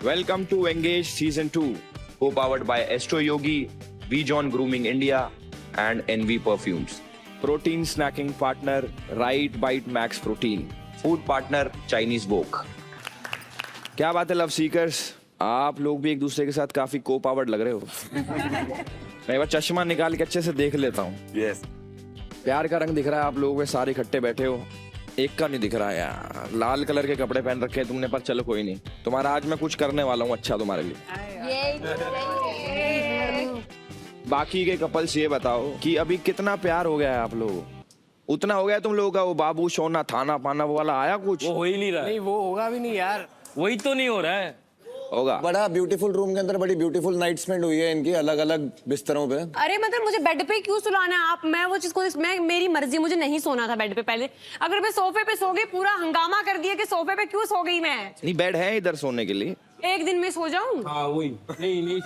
Welcome to Engage Season 2, co-powered by Astro Yogi, V-John Grooming India, and NV Perfumes. Protein snacking partner, Right Bite Max Protein. Food partner, Chinese Wok. क्या बात है love seekers, आप लोग भी एक दूसरे के साथ काफी को-पावर्ड लग रहे हो। मैं एक बार चश्मा निकाल के अच्छे से देख लेता हूँ। Yes. प्यार का रंग दिख रहा है आप लोगों में, सारे इकट्ठे बैठे हो। एक का नहीं दिख रहा यार, लाल कलर के कपड़े पहन रखे हैं तुमने, पर चलो कोई नहीं, तुम्हारा आज मैं कुछ करने वाला हूँ अच्छा तुम्हारे लिए। बाकी के कपल्स ये बताओ कि अभी कितना प्यार हो गया है आप लोगों, उतना हो गया तुम लोगों का वो बाबू सोना थाना पाना वो वाला आया कुछ? वो हो ही नहीं रहा है। नहीं वो होगा भी नहीं यार, वही तो नहीं हो रहा है। होगा। बड़ा ब्यूटीफुल रूम के अंदर बड़ी ब्यूटीफुल नाइट स्पेंड हुई है इनकी अलग अलग बिस्तरों पे। अरे मतलब मुझे बेड पे क्यों सुलाना है आप? मैं वो चीज को मैं मेरी मर्जी, मुझे नहीं सोना था बेड पे पहले। अगर मैं सोफे पे सो गई, पूरा हंगामा कर दिया कि सोफे पे क्यों सो गई मैं। नहीं बेड है इधर सोने के लिए, एक दिन में सो जाऊं? हाँ वही नहीं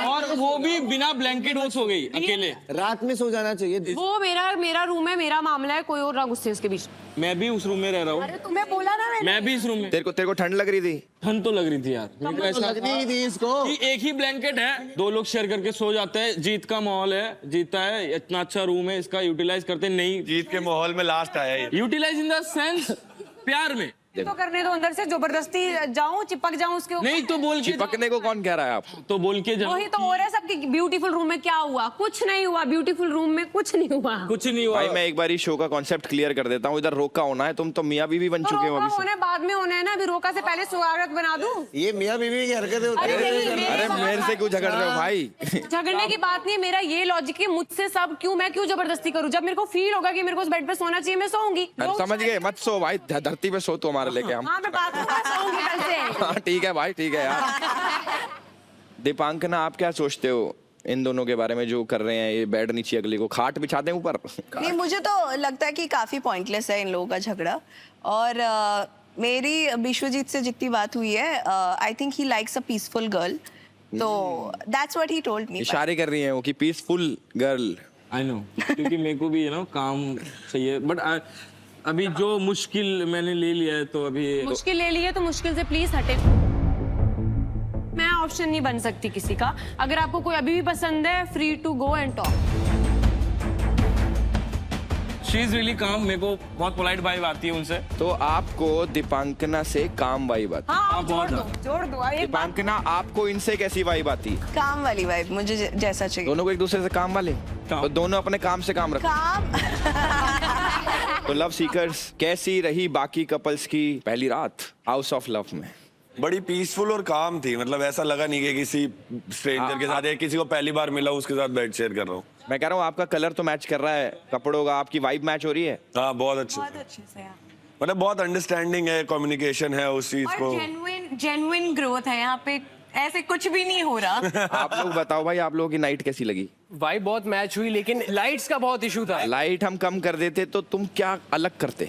और वो भी बिना ब्लैंकेट वो सो गई अकेले। रात में सो जाना चाहिए। वो मेरा रूम है, मेरा मामला है, कोई और ना गुस्से उसके बीच। मैं भी उस रूम में रह रहा हूँ। अरे तुम्हें बोला ना मैं भी इस रूम में। तेरे को ठंड लग रही थी? ठंड तो लग रही थी यार, मेरे को ऐसा लगनी ही थी इसको कि एक ही ब्लैंकेट है, दो लोग शेयर करके सो जाते हैं। जीत का माहौल है, जीता है, इतना अच्छा रूम है, इसका यूटिलाइज करते नहीं। जीत के माहौल में लास्ट आया ये। यूटिलाइज इन द सेंस प्यार में तो करने दो, अंदर से जबरदस्ती जाऊं, चिपक जाऊं उसके ऊपर। नहीं तो बोल के चिपकने को कौन कह रहा है आप? तो बोल के जाओ। वही तो हो रहा है सबके ब्यूटीफुल रूम में। क्या हुआ? कुछ नहीं हुआ, ब्यूटीफुल रूम में कुछ नहीं हुआ। कुछ नहीं हुआ भाई मैं एक बार ही शो का कॉन्सेप्ट क्लियर कर देता हूँ, इधर रोका होना है, तुम तो मियाँ बीवी बन तो चुके हो रोका अभी से। होना है, बाद में होना है ना। अभी रोका से पहले सुहागरात बना दूं? ये मियाँ बीवी की हरकतें होती अरे हैं। नहीं, अरे मेरे से क्यों झगड़ रहे हो भाई? झगड़ने की बात नहीं है, मेरा ये लॉजिक है, मुझसे सब क्यों, मैं क्यों जबरदस्ती करूं? जब मेरे को फील होगा कि मेरे को उस बेड पे सोना चाहिए, मैं सोऊंगी। अरे समझ गए, मत सो भाई, धरती पे सो तो हमारे लेके हम। हाँ मैं बात सोऊंगी कल से। हाँ ठीक है भाई, ठीक है यार। दीपांकना आप क्या सोचते हो इन दोनों के बारे में जो कर रहे हैं? ये बेड नीचे अगले को खाट बिछा दें ऊपर? नहीं, मुझे तो लगता है कि काफी पॉइंटलेस है इन लोगों का झगड़ा। और मेरी विश्वजीत से जितनी बात हुई है, I think he likes a peaceful girl, तो that's what he told me. इशारे कर रही हैं वो कि पीसफुल गर्ल। आई नो, क्योंकि मेरे को भी यू नो काम चाहिए, बट अभी जो मुश्किल मैंने ले लिया है तो अभी मुश्किल ले लिए तो मुश्किल से प्लीज हटे। मैं ऑप्शन नहीं बन सकती किसी का। अगर आपको कोई अभी भी पसंद है, free to go and talk. She is really calm. मेरे को बहुत पोलाइट वाइब आती है उनसे। तो आपको दीपांकना से काम वाइब आती? हाँ बहुत जोड़ दो एक बात। दीपांकना आपको इनसे कैसी वाइब आती? काम वाली वाइब मुझे जैसा चाहिए। दोनों को एक दूसरे से काम वाले? तो दोनों अपने काम से काम रखो। काम तो लव सीकर्स, कैसी रही बाकी कपल्स की पहली रात हाउस ऑफ लव में? बड़ी पीसफुल और काम थी, मतलब ऐसा लगा नहीं कि किसी स्ट्रेंजर के साथ या किसी को पहली बार मिला उसके साथ बेड शेयर कर रहा हूँ। मैं कह रहा हूँ आपका कलर तो मैच कर रहा है कपड़ों का, आपकी वाइब मैच हो रही है। हाँ बहुत अच्छे से। मतलब बहुत अंडरस्टैंडिंग है, कम्युनिकेशन है उस चीज को। जेन्युइन ग्रोथ है यहाँ पे, ऐसे कुछ भी नहीं हो रहा। आप लोग बताओ भाई, आप लोगों की नाइट कैसी लगी? वाइब बहुत मैच हुई, लेकिन लाइट्स का बहुत इशू था। लाइट हम कम कर देते तो तुम क्या अलग करते?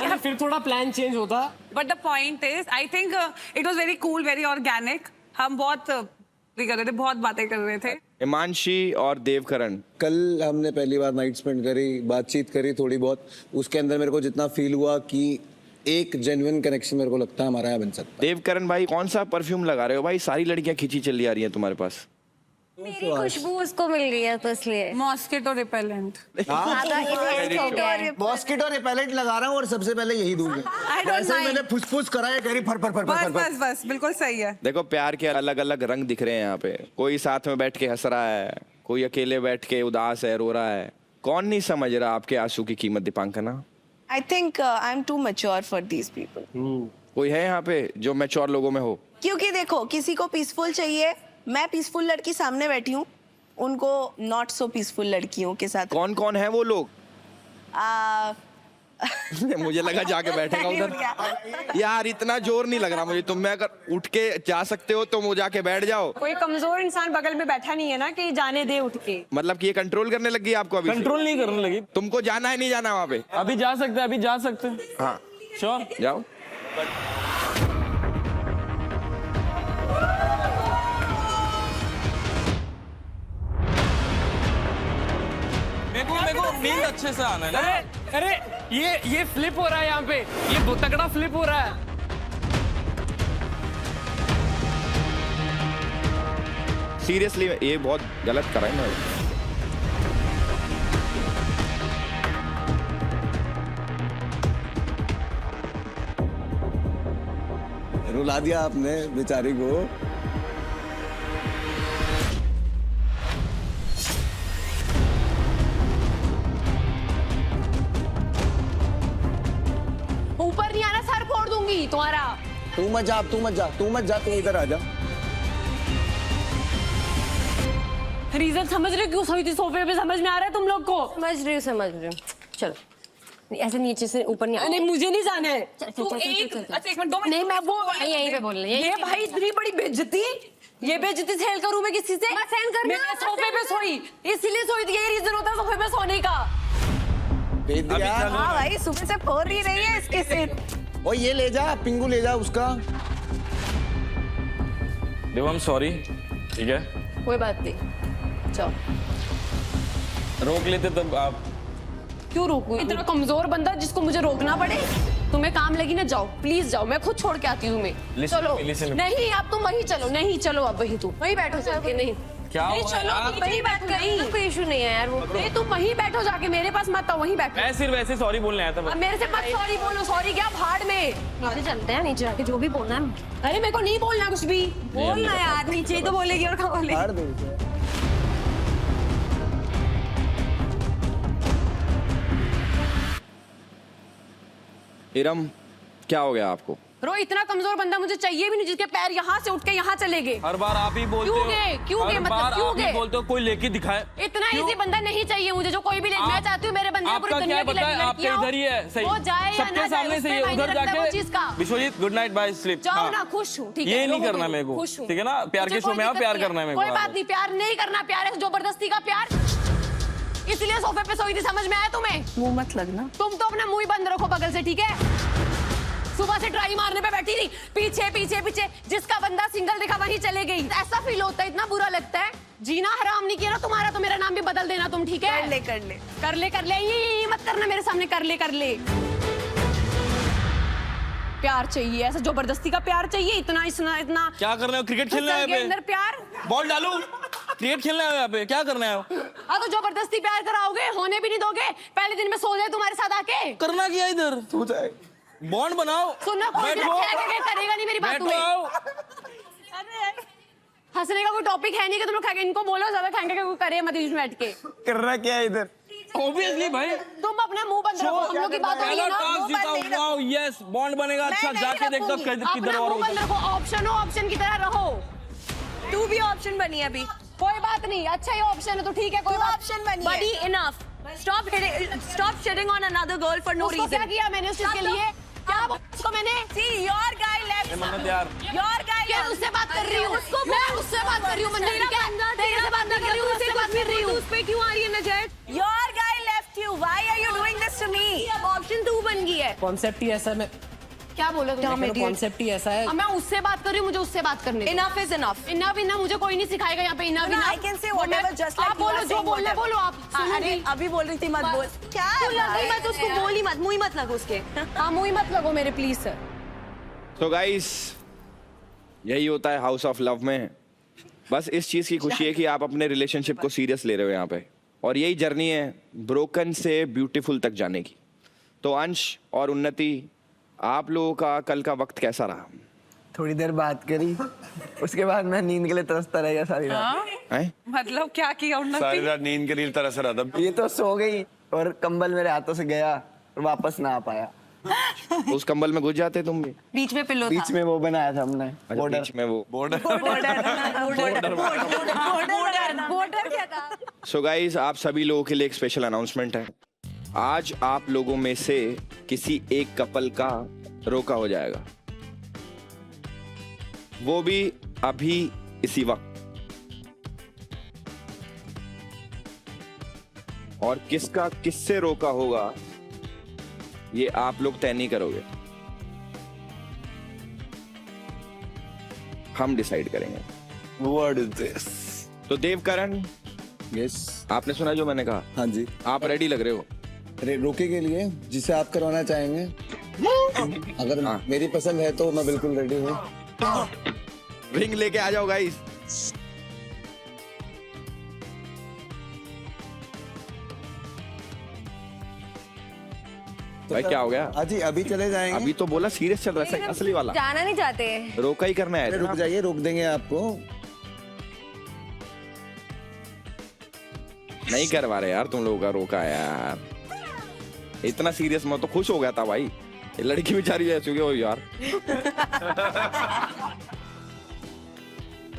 यार फिर थोड़ा प्लान चेंज होता। But the point is, I think it was very cool, very organic. हम बहुत कर रहे थे, बहुत बातें कर रहे थे। हिमांशी और देवकरण, कल हमने पहली बार नाइट स्पेंड करी, बातचीत करी थोड़ी बहुत, उसके अंदर मेरे को जितना फील हुआ कि एक जेन्युइन कनेक्शन मेरे को लगता है हमारा यहाँ बन सकता है। देवकरण भाई कौन सा परफ्यूम लगा रहे हो भाई? सारी लड़कियां खींची चली आ रही हैं तुम्हारे पास। मेरी खुशबू उसको मिल गई है तो इसलिए। Mosquito repellent. मॉस्किटो रिपेलेंट लगा रहा हूँ और सबसे पहले यही दूंगा। वैसे मैंने फुसफुस करा है, कह रही फर फर फर फर फर। बस बिल्कुल सही है। देखो प्यार के अलग अलग रंग दिख रहे हैं यहाँ पे। कोई साथ में बैठ के हंस रहा है, कोई अकेले बैठ के उदास है, रो रहा है। कौन नहीं समझ रहा आपके आंसू की कीमत Deepankana? I think I am too mature for these people. कोई है यहाँ पे जो मैच्योर लोगों में हो? क्योंकि देखो, किसी को पीसफुल चाहिए, मैं पीसफुल लड़की सामने बैठी हूँ, उनको नॉट सो पीसफुल लड़कियों के साथ। कौन कौन है वो लोग? मुझे लगा जाके बैठेगा उधर। यार इतना जोर नहीं लग रहा मुझे, तुम में अगर उठ के जा सकते हो तो वो जाके बैठ जाओ। कोई कमजोर इंसान बगल में बैठा नहीं है ना कि जाने दे उठ के। मतलब कि ये कंट्रोल करने लगी आपको अभी? कंट्रोल नहीं करने लगी। तुमको जाना है नहीं जाना वहाँ पे? अभी जा सकते हैं, अभी जा सकते हैं। हाँ श्योर, जाओ। मेरे को नींद अच्छे से आना है ना। अरे ये फ्लिप हो रहा है यहाँ पे, ये बहुत तगड़ा फ्लिप हो रहा है। सीरियसली ये बहुत गलत करा है ना। रुला दिया आपने बेचारी को। ऊपर नहीं आना, सर फोड़ दूंगी तुम्हारा। तू मत जा, तू मत जा, तू मत जा, तू इधर आ जा। रीजन समझ रहे हो क्यों सोई थी सोफे पे? समझ में आ रहा है तुम लोग को? समझ रही हूँ चलो नहीं, ऐसे नीचे से ऊपर नहीं नहीं मुझे नहीं जाना है। तू एक अच्छा 1 मिनट 2 मिनट नहीं मैं वो यहीं पे बोल रही ये भाई इतनी बड़ी बेइज्जती, ये बेइज्जती सहन करूं मैं किसी से? मैं सहन करना मैं सोफे पे सोई, इसलिए सोई थी। यही रीजन होता है सोफे पे सोने का। भेज दिया। हाँ भाई सुबह से फोड़ ही रही है इसके सिर। ओ ये ले जा, पिंगू ले जा उसका। देव आई एम सॉरी, ठीक है कोई बात नहीं, चलो। रोक लेते तब आप। क्यों रोकूं? इतना कमजोर बंदा जिसको मुझे रोकना पड़े? तुम्हें काम लगी ना, जाओ प्लीज जाओ, मैं खुद छोड़ के आती हूँ तुम्हें। Listen चलो to me, listen to me. नहीं आप तुम वहीं चलो, नहीं चलो अब वहीं तुम वहीं बैठो जाके। नहीं क्या नहीं हुआ चलो यार? तुम वहीं बैठो, नहीं कोई इशू नहीं है यार वो नहीं तुम वहीं बैठो जाके, मेरे पास मत आओ, वहीं बैठो। मैं सिर्फ ऐसे सॉरी बोलने आया था अब बस। मेरे से मत सॉरी बोलो, सॉरी क्या भाड़ में। नीचे चलते हैं, नीचे जाके जो भी बोलना है। अरे मेरे को नहीं बोलना कुछ भी। बोलना यार, नीचे ही तो बोलेगी और क्या बोलेगी। फाड़ दे उसे। इरम क्या हो गया आपको? रो इतना कमजोर बंदा मुझे चाहिए भी नहीं जिसके पैर यहाँ से उठ के यहाँ चले गए। हर बार आप ही बोलते क्यों हो। गए? क्यों गए? हर मतलब बार क्यों आप ही गए? बोलते हो कोई लेके दिखाए। इतना इजी बंदा नहीं चाहिए मुझे जो कोई भी ले। मैं चाहती हूँ मेरे बंदे पूरी आपका दुनिया क्या की पता है, आपके लड़कियां इधर ही है सही। वो जाए या ना सबके जाए, सामने से उसमें ये मायने उधर रखता है वो जाके चीज का। Vishwajeet good night bye sleep. जाओ ना, खुश हूँ, ठीक है। ये नहीं लोगों करना को मेरे को, खुश हूँ। ठीक है ना? प्यार के मुझे शो कोई में आओ, दिक्कत प्यार नहीं है। करना है मेरे को। कोई बात नहीं, प्यार नहीं करना, प्यार है जबरदस्ती का प्यार। इसलिए सोफे पे सोई थी, समझ में आया तुम्हें? मुंह मत लगना। तुम तो अपना मुंह ही बंद रखो बगल से, ठीक है? सुबह से ट्राई मारने पे बैठी थी, पीछे पीछे पीछे, जिसका बंदा सिंगल देखा वहीं चले गई। ऐसा फील होता है, इतना बुरा लगता है। जीना हराम नहीं किया ना तुम्हारा, तो मेरा नाम भी बदल देना तुम, ठीक है? कर ले कर ले कर ले कर ले, ये मत करना मेरे सामने, कर ले कर ले। प्यार चाहिए, ऐसा जबरदस्ती का प्यार चाहिए? इतना इतना इतना क्या कर रहे हो? क्रिकेट खेलने आए के पे? अंदर प्यार? बॉल डालू? क्रिकेट खेलने आए हो यहाँ पे? क्या करने आए हो? हाँ तो जबरदस्ती प्यार कराओगे, होने भी नहीं दोगे? पहले दिन में सो जाए तुम्हारे साथ आके। करना क्या इधर? तू जाए। बॉन्ड बनाओ। सुनना कोई भी करेगा नहीं मेरी बात बैठो तुम्हें। आओ। हंसने का कोई टॉपिक है नहीं कि तुम लोग खाएंगे। इनको बोलो ज्यादा खाएंगे कि कोई करे मत बीच में बैठ के। करना क्या है इधर? ऑब्वियसली भाई। तुम अपना मुंह बंद रखो, हम लोग की बात हो रही पहला है ना। टॉस मुंह बंद नहीं जीता, वाओ यस, बॉन्ड बनेगा। अच्छा नहीं जाके देखता रखूंगी। किधर अपना और मुंह बंद होता। रखो, ऑप्शन हो ऑप्शन की तरह रहो। तू भी ऑप्शन बनी अभी। कोई बात नहीं, अच्छा ये ऑप्शन है तो ठीक है, कोई तू बात। ऑप्शन बनी है। बड़ी enough, Stop shitting on another girl for no उसको reason. क्या किया मैंने उस चीज के लिए? क्या उसको मैंने? See, your guy left. मन्नत यार। Your guy क्या left. उससे बात कर रही हूँ? मैं उससे बात कर रही हूँ, मंदिर क्या? तेरे से बात नहीं कर रही हूँ, उससे बात कर रही हूँ। उस पे क्यों आ रही है नजर? Your guy left you. Why are you doing this to me? Option तू बन गई है। कॉन्सेप्ट ही ऐसा है। क्या बोला तुमने? कॉन्सेप्ट ही ऐसा है। अब मैं उससे बात कर रही हूँ, मुझे उससे बात करने दो। Enough is enough. Enough enough मुझे कोई नहीं सिखाएगा यहाँ पे। Enough No, enough I can say whatever just like आप you बोलो, are जो saying बोलना है whatever. बोलो आप। अरे सुनूंगी। अभी बोल रही थी मत बोल। क्या तू लग गई मत उसको, बोल ही मत, मुंह ही मत लगो उसके। हाँ मुंह ही मत लगो मेरे, प्लीज सर। तो गाइस यही होता है हाउस ऑफ लव में। बस इस चीज की खुशी है कि आप अपने रिलेशनशिप को सीरियस ले रहे हो यहाँ पे, और यही जर्नी है ब्रोकन से ब्यूटीफुल तक जाने की। तो अंश और उन्नति, आप लोगों का कल का वक्त कैसा रहा? थोड़ी देर बात करी, उसके बाद मैं नींद के लिए तरसता रह गया सारी रात। हैं? मतलब क्या किया सारी उन्नति? रात नींद के लिए तरस रहा था। ये तो सो गई और कंबल मेरे हाथों से गया और वापस ना आ पाया। उस कंबल में घुस जाते तुम भी? बीच में पिल्लो बीच में वो बनाया था हमने अच्छा, बॉर्डर। बीच में वो बॉर्डर बॉर्डर क्या था? सो गाइस आप सभी लोगों के लिए एक स्पेशल अनाउंसमेंट है। आज आप लोगों में से किसी एक कपल का रोका हो जाएगा, वो भी अभी इसी वक्त। और किसका किससे रोका होगा ये आप लोग तय नहीं करोगे, हम डिसाइड करेंगे। What is this? तो देवकरण, यस। आपने सुना जो मैंने कहा? हाँ जी। आप रेडी लग रहे हो? रोके के लिए जिसे आप करवाना चाहेंगे, अगर हाँ। मेरी पसंद है तो मैं बिल्कुल रेडी हूँ। रिंग लेके आ जाओ गाइस। भाई क्या हो गया? अजी अभी चले जाएंगे। अभी तो बोला सीरियस चल रहा है असली वाला। जाना नहीं चाहते। रोका ही करना है। रुक जाइए, रोक देंगे आपको। नहीं करवा रहे यार तुम लोगों का रोका यार। इतना सीरियस मैं तो खुश हो गया था भाई। ये लड़की बेचारी ऐसी हो यार।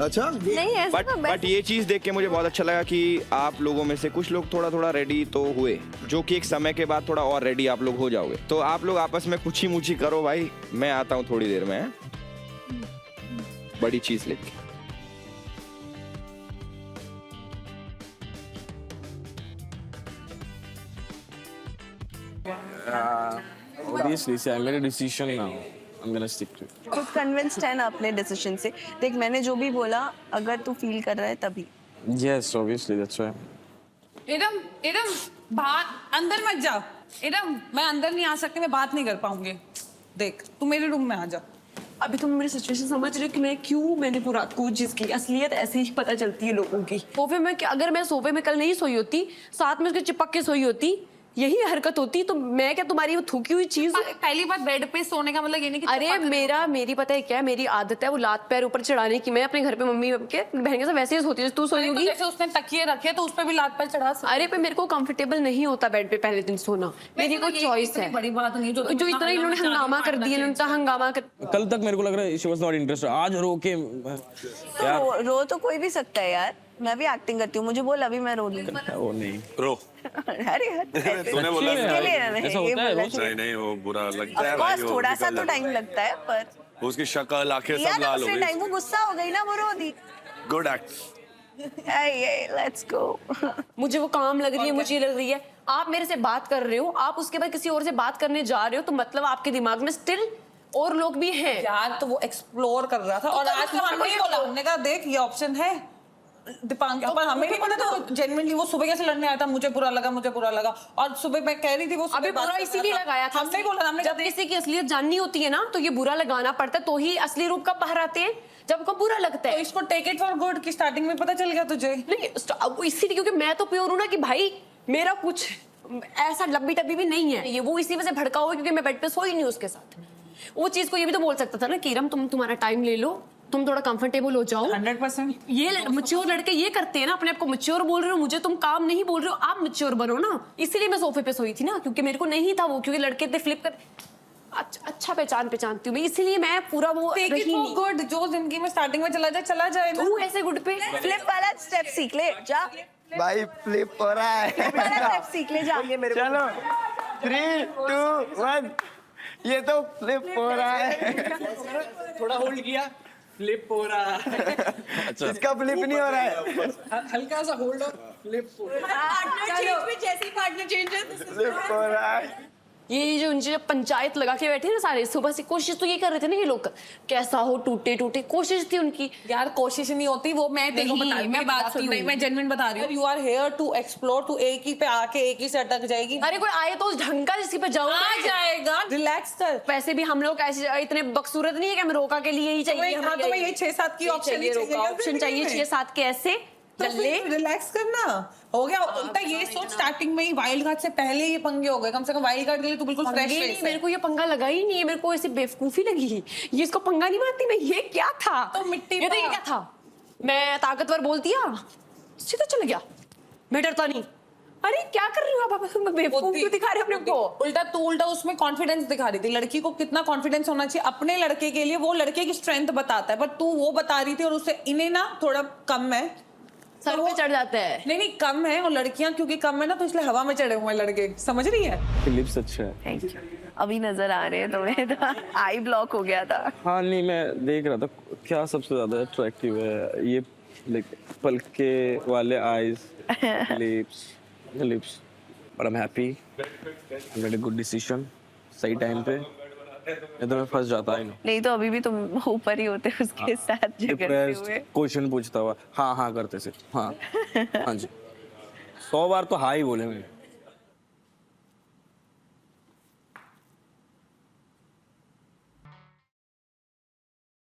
अच्छा नहीं ऐसा तो बट ये चीज देख के मुझे बहुत अच्छा लगा कि आप लोगों में से कुछ लोग थोड़ा थोड़ा रेडी तो हुए, जो कि एक समय के बाद थोड़ा और रेडी आप लोग हो जाओगे। तो आप लोग आपस में कुछ ही मुची करो भाई, मैं आता हूँ थोड़ी देर में बड़ी चीज लेके। Obviously, see, I made a decision now. I'm gonna stick to it. खुद कन्विंस्ड है ना अपने डिसीजन से। देख मैंने जो भी बोला, अगर तू फील कर रहा है तभी। Yes, obviously, that's why. Iram Iram बाहर अंदर मत जा। इरम मैं अंदर नहीं आ सकती, मैं बात नहीं कर पाऊंगी। देख तू मेरे रूम में आ जा। अभी तुम मेरी सिचुएशन समझ रहे हो कि मैंने पूरा को चीज की असलियत ऐसे ही पता चलती है लोगों की। सोफे में अगर मैं सोफे में कल नहीं सोई होती, साथ में उसके चिपक के सोई होती, यही हरकत होती, तो मैं क्या तुम्हारी वो थूकी हुई चीज। पहली बार बेड पे सोने का मतलब ये नहीं कि अरे मेरी पता है क्या, मेरी आदत है वो लात पैर ऊपर चढ़ाने की। मैं अपने घर पे मम्मी के बहन के साथ वैसे ही सोती हूँ। तू सोई होगी जैसे उसने तकिए रखे तो उस पे भी लात पैर चढ़ा सकती। अरे पे मेरे को कंफर्टेबल नहीं होता बेड पे पहले दिन सोना। मेरी कोई चॉइस है। बड़ी बात नहीं जो इतना इन्होंने हंगामा कर दिया, इन्होंने हंगामा कर। कल तक मेरे को लग रहा है she was not interested. आज रो के यार रो तो कोई भी सकता है यार। मैं भी एक्टिंग करती हूँ, मुझे बोल अभी मैं रो लूँ। वो नहीं रो। अरे तूने बोला इसके लिए ना, ऐसा ये होता है बोला रोज? नहीं नहीं वो बुरा लगता है Of भाई। course, वो थोड़ा सा निकल तो जाता टाइम लगता है, पर है। उसकी शक्ल आंखें सब यार लाल हो उसने टाइम गई। वो गुस्सा हो गई ना, वो रो दी। Good act. Let's go. मुझे वो काम लग रही है, मुझे लग रही है। आप मेरे से बात कर रहे हो, आप उसके बाद किसी और से बात करने जा रहे हो, तो मतलब आपके दिमाग में स्टिल और लोग भी हैं। यार तो वो एक्सप्लोर कर रहा था और आज तो हमने ही बोला, हमने कहा देख ये ऑप्शन है दीपांकर, पर हमें नहीं पता था जेन्युइनली वो सुबह कैसे लड़ने आया था। मुझे बुरा लगा और सुबह मैं कह रही थी वो अभी बुरा इसीलिए लगाया था। हमने बोला, हमने जब किसी की असलियत जाननी होती है ना, तो ये बुरा लगाना पड़ता है, तो ही असली रूप का बाहर आते हैं, जब को बुरा लगता तो है। इसको टेक इट फॉर गुड कि स्टार्टिंग में पता चल गया तुझे। नहीं अब इसीलिए क्योंकि मैं तो प्योर हूं ना कि भाई मेरा कुछ ऐसा लब्बी टब्बी भी नहीं है। ये वो इसी वजह से भड़का हुआ क्योंकि मैं बेड पे सोई नहीं उसके साथ। वो चीज को ये भी तो बोल सकता था ना कि इरम तुम्हारा टाइम ले लो, तुम थोड़ा कंफर्टेबल हो जाओ। 100%। ये मैच्योर लड़के ये करते हैं ना, अपने आप को मैच्योर बोल रहे हो, मुझे तुम काम नहीं बोल रहे हो, आप मैच्योर बनो ना। इसीलिए मैं सोफे पे सोई थी ना, क्योंकि मेरे को नहीं था वो, क्योंकि लड़के थे फ्लिप कर। अच्छा पहचानती हूँ मैं, इसीलिए मैं पूरा वो टेक इट फॉर गुड। जो जिंदगी में स्टार्टिंग में चला जाए ना। तू ऐसे गुड पे फ्लिप वाला स्टेप सीख ले जा। भाई फ्लिप हो रहा है। स्टेप सीख ले जा। चलो 3 2 1 ये तो फ्लिप हो रहा है। थोड़ा होल्ड किया, फ्लिप हो रहा है। इसका फ्लिप नहीं हो रहा है। हल्का सा होल्ड और फ्लिप हो रहा है। फ्लिप हो रहा है। ये जो उनसे पंचायत लगा के बैठे ना सारे, सुबह से कोशिश तो ये कर रहे थे ना ये लोग, कैसा हो टूटे कोशिश थी उनकी। यार कोशिश नहीं होती वो, मैं तेरे को नहीं, बता रही हूँ, मैं बात सुन रही हूँ। मैं जेन्युइन बता रही हूँ। You are here to explore, तू एक ही पे आके एक ही से अटक जाएगी। अरे कोई आए तो उस ढंग का जिसकी पे जाओ आ जाएगा, रिलैक्स कर। वैसे भी हम लोग ऐसे इतने बकसूरत नहीं है कि हमें रोका के लिए ही चाहिए। हाँ तो मैं ये 6-7 की ऑप्शन चाहिए 6-7 के ऐसे रिलैक्स करना हो गया। उल्टा ये सोच स्टार्टिंग में ही वाइल्ड कार्ड से पहले ये पंगे हो गए। कम से कम वाइल्ड कार्ड के लिए तू बिल्कुल फ्रेश नहीं, मेरे को ये पंगा लगा ही नहीं है, मेरे को ऐसी बेवकूफी लगी। ये इसको पंगा नहीं मानती मैं, ये क्या था? तो मिट्टी ये तो ये क्या था? मैं ताकतवर बोल दिया, सीधा चल गया, मैं डरता नहीं। अरे क्या कर रही हो आप? बेवकूफ क्यों दिखा रहे हो अपने को? उल्टा उसमें कॉन्फिडेंस दिखा रही थी। लड़की को कितना कॉन्फिडेंस होना चाहिए अपने लड़के के लिए, वो लड़के की स्ट्रेंथ बताता है, पर तू वो बता रही थी और उससे इन्हें ना थोड़ा कम है, सर पे चढ़ जाता है। नहीं कम है, और लड़कियां क्योंकि कम है ना तो इसलिए हवा में चढ़े हुए हैं लड़के, समझ रही है? लिप्स अच्छा है। Thank you. अभी नजर आ रहे हैं तुम्हें, तो आई ब्लॉक हो गया था। हाँ नहीं मैं देख रहा था क्या सबसे ज्यादा अट्रैक्टिव है, ये लाइक पलके वाले eyes, lips. But I am happy, I made a good decision, सही टाइम पे। नहीं तो मैं फंस जाता है। नहीं तो अभी भी तुम ऊपर ही होते उसके साथ झगड़ते हुए। क्वेश्चन पूछता हुआ हाँ करते से हाँ जी 100 बार तो हाँ ही बोले मैंने।